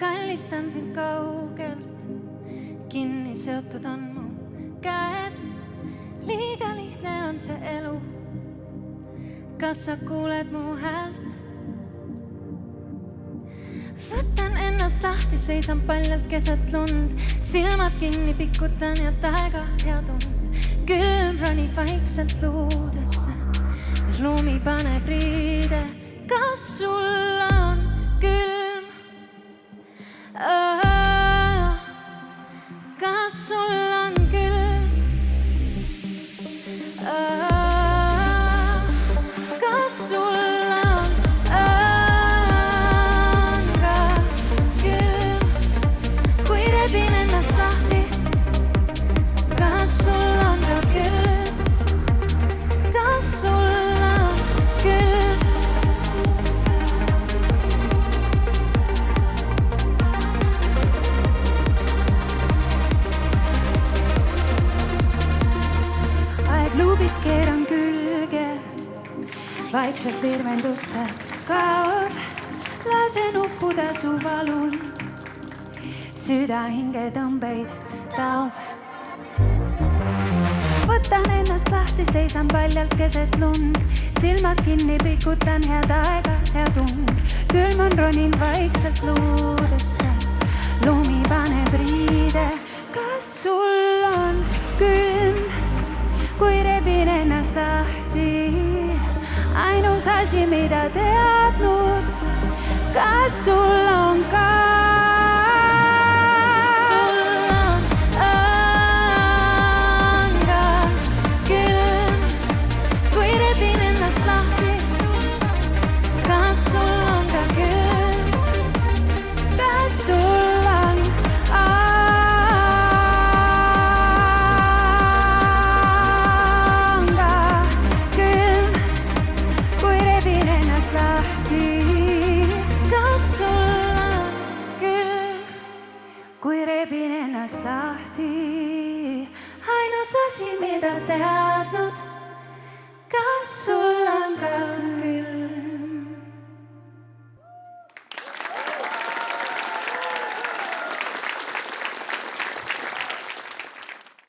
kallistan sind kaugelt, kinni seotud on mu käed. Liiga lihtne on see elu, kas sa kuuled mu häält? Võtan ennast lahti, seisan paljalt keset lund, silmad kinni pikutan ja taega hea tund. Külm ronib vaikselt luudesse, lumi paneb riide. Kas sul on külm? Kas sul on külm? Kas sul on ka külm? Kui rebin ennast lahti, kas sul on ka külm? Kas sul on külm? Luubis keeran külge, vaikselt virvendusse kaod, lasen uppuda su valul, süda hingetõmbeid taob. Võtan ennast lahti, seisan paljalt keset lund, silmad kinni pikutan head aega ja tund. Külm on roninud vaikselt luudesse, lumi paneb riide. Kas sul on külm? Kui rebin ennast lahti, ainus asi, mida teadnud, kas sul on ka? Sul on ka külm, kui rebin ennast lahti, kas sul on ka külm? Kas sul on? Kui rebin ennast lahti, ainus asi, mida teadnud, kas sul on ka?